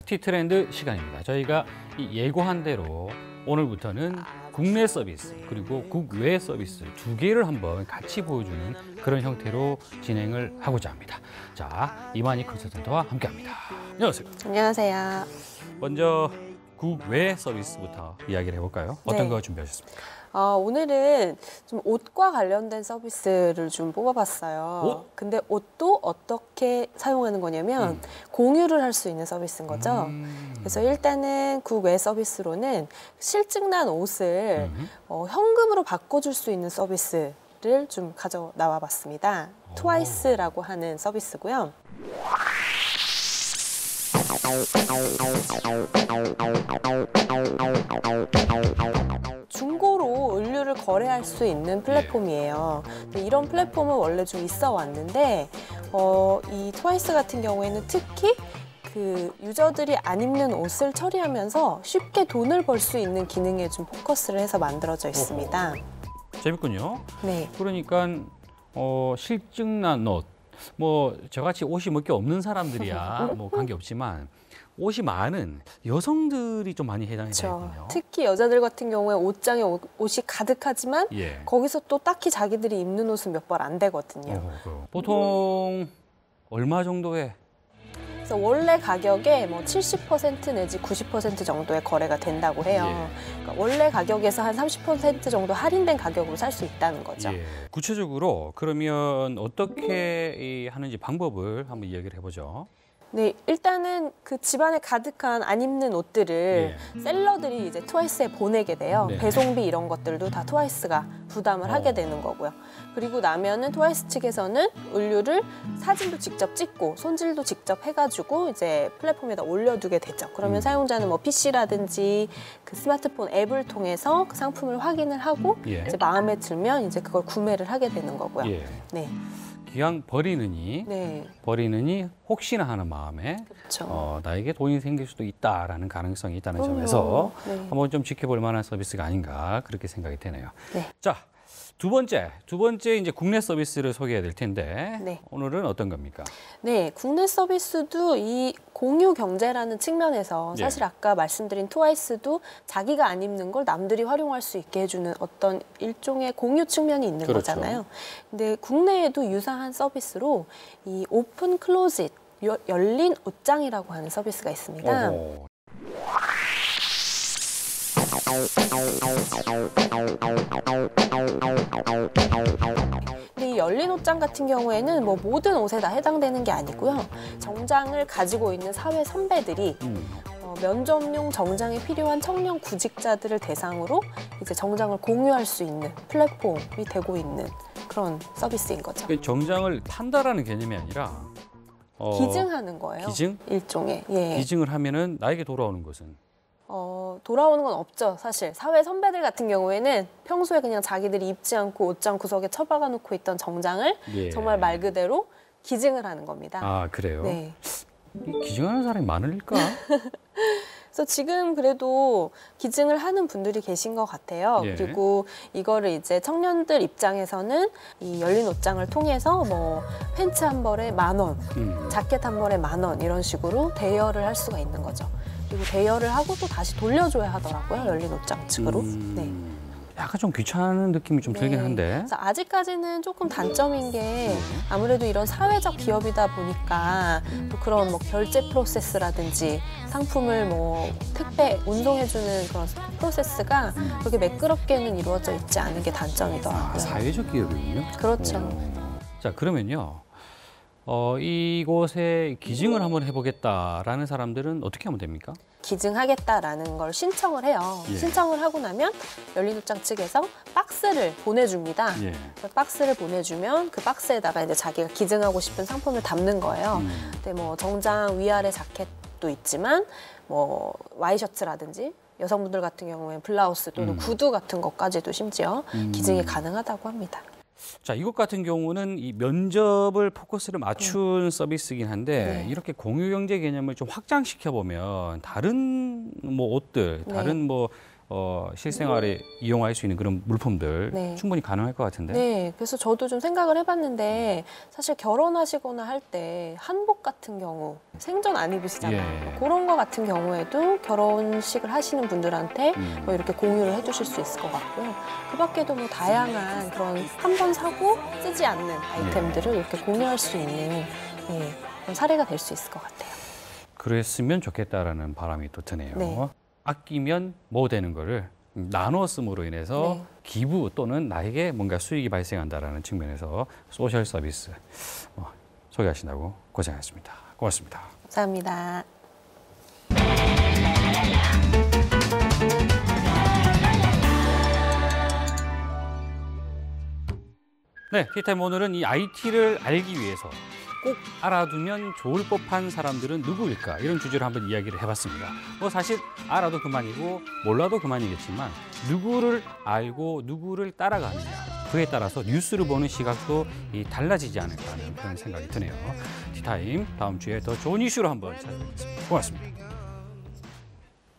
FT 트렌드 시간입니다. 저희가 예고한 대로 오늘부터는 국내 서비스 그리고 국외 서비스 두 개를 한번 같이 보여주는 그런 형태로 진행을 하고자 합니다. 자, 이만희 컨설턴트와 함께합니다. 안녕하세요. 안녕하세요. 먼저 국외 서비스부터 이야기를 해볼까요? 어떤 네. 거 준비하셨습니까? 오늘은 좀 옷과 관련된 서비스를 좀 뽑아봤어요. 옷? 근데 옷도 어떻게 사용하는 거냐면 공유를 할 수 있는 서비스인 거죠. 그래서 일단은 국외 서비스로는 실증난 옷을 현금으로 바꿔줄 수 있는 서비스를 좀 가져 나와 봤습니다. 트와이스라고 하는 서비스고요. 중고로 의류를 거래할 수 있는 플랫폼이에요. 근데 이런 플랫폼은 원래 좀 있어 왔는데 이 트와이스 같은 경우에는 특히 그 유저들이 안 입는 옷을 처리하면서 쉽게 돈을 벌 수 있는 기능에 좀 포커스를 해서 만들어져 있습니다. 재밌군요. 네. 그러니까 실증난 옷, 뭐 저같이 옷이 몇 개 없는 사람들이야 뭐 관계없지만 옷이 많은 여성들이 좀 많이 해당이 되거든요. 특히 여자들 같은 경우에 옷장에 옷이 가득하지만 예. 거기서 또 딱히 자기들이 입는 옷은 몇 벌 안 되거든요. 보통 얼마 정도의? 그래서 원래 가격에 뭐 70% 내지 90% 정도의 거래가 된다고 해요. 예. 그러니까 원래 가격에서 한 30% 정도 할인된 가격으로 살 수 있다는 거죠. 예. 구체적으로 그러면 어떻게 하는지 방법을 한번 이야기를 해보죠. 네, 일단은 그 집안에 가득한 안 입는 옷들을 셀러들이 이제 트와이스에 보내게 돼요. 네. 배송비 이런 것들도 다 트와이스가 부담을 하게 되는 거고요. 그리고 나면은 트와이스 측에서는 의류를 사진도 직접 찍고 손질도 직접 해가지고 이제 플랫폼에다 올려두게 되죠. 그러면 사용자는 뭐 PC라든지 그 스마트폰 앱을 통해서 그 상품을 확인을 하고 예. 이제 마음에 들면 이제 그걸 구매를 하게 되는 거고요. 예. 네, 기왕 버리느니 네, 혹시나 하는 마음에 그렇죠. 나에게 돈이 생길 수도 있다라는 가능성이 있다는 그럼요. 점에서 네. 한번 좀 지켜볼 만한 서비스가 아닌가 그렇게 생각이 되네요. 네. 자, 두 번째 이제 국내 서비스를 소개해야 될 텐데 네. 오늘은 어떤 겁니까? 네, 국내 서비스도 이 공유 경제라는 측면에서 사실 아까 말씀드린 트와이스도 자기가 안 입는 걸 남들이 활용할 수 있게 해주는 어떤 일종의 공유 측면이 있는 그렇죠. 거잖아요. 근데 국내에도 유사한 서비스로 이 오픈 클로짓, 열린 옷장이라고 하는 서비스가 있습니다. 어허. 근데 이 열린 옷장 같은 경우에는 뭐 모든 옷에 다 해당되는 게 아니고요. 정장을 가지고 있는 사회 선배들이 면접용 정장에 필요한 청년 구직자들을 대상으로 이제 정장을 공유할 수 있는 플랫폼이 되고 있는 그런 서비스인 거죠. 그 정장을 판다라는 개념이 아니라 기증하는 거예요. 기증? 일종의. 예. 기증을 하면은 나에게 돌아오는 것은 돌아오는 건 없죠, 사실. 사회 선배들 같은 경우에는 평소에 그냥 자기들이 입지 않고 옷장 구석에 처박아 놓고 있던 정장을 정말 말 그대로 기증을 하는 겁니다. 아, 그래요? 네. 기증하는 사람이 많을까? 그래서 지금 그래도 기증을 하는 분들이 계신 것 같아요. 예. 그리고 이거를 이제 청년들 입장에서는 이 열린 옷장을 통해서 뭐 팬츠 한 벌에 10,000원, 자켓 한 벌에 10,000원 이런 식으로 대여를 할 수가 있는 거죠. 그리고 대여를 하고 또 다시 돌려줘야 하더라고요. 열린 옷장 측으로. 네. 약간 좀 귀찮은 느낌이 좀 들긴 한데. 그래서 아직까지는 조금 단점인 게 아무래도 이런 사회적 기업이다 보니까 또 그런 뭐 결제 프로세스라든지 상품을 뭐 택배 운송해주는 그런 프로세스가 그렇게 매끄럽게는 이루어져 있지 않은 게 단점이더라고요. 사회적 기업이군요. 그렇죠. 자, 그러면요. 이곳에 기증을 한번 해보겠다라는 사람들은 어떻게 하면 됩니까? 기증하겠다라는 걸 신청을 해요. 예. 신청을 하고 나면 열린 옷장 측에서 박스를 보내줍니다. 예. 그 박스를 보내주면 그 박스에다가 이제 자기가 기증하고 싶은 상품을 담는 거예요. 근데 뭐 정장 위아래 자켓도 있지만 뭐 와이셔츠라든지 여성분들 같은 경우에 블라우스 또는 구두 같은 것까지도 심지어 기증이 가능하다고 합니다. 자, 이것 같은 경우는 이 면접을 포커스를 맞춘 서비스이긴 한데 이렇게 공유 경제 개념을 좀 확장시켜 보면 다른 뭐 옷들, 다른 뭐 실생활에 이용할 수 있는 그런 물품들 네. 충분히 가능할 것 같은데. 네, 그래서 저도 좀 생각을 해봤는데 사실 결혼하시거나 할 때 한복 같은 경우 생전 안 입으시잖아요. 예. 그런 거 같은 경우에도 결혼식을 하시는 분들한테 뭐 이렇게 공유를 해주실 수 있을 것 같고요. 그 밖에도 뭐 다양한 그런 한 번 사고 쓰지 않는 아이템들을 이렇게 공유할 수 있는 그런 사례가 될 수 있을 것 같아요. 그랬으면 좋겠다라는 바람이 또 드네요. 네. 아끼면 뭐 되는 거를 나눠 씀으로 인해서 네. 기부 또는 나에게 뭔가 수익이 발생한다라는 측면에서 소셜 서비스 소개하신다고 고생하셨습니다. 고맙습니다. 감사합니다. 네, 티타임 오늘은 이 IT를 알기 위해서 꼭 알아두면 좋을 법한 사람들은 누구일까? 이런 주제로 한번 이야기를 해봤습니다. 뭐 사실 알아도 그만이고 몰라도 그만이겠지만 누구를 알고 누구를 따라가느냐 그에 따라서 뉴스를 보는 시각도 달라지지 않을까 하는 그런 생각이 드네요. 티타임 다음 주에 더 좋은 이슈로 한번 찾아뵙겠습니다. 고맙습니다.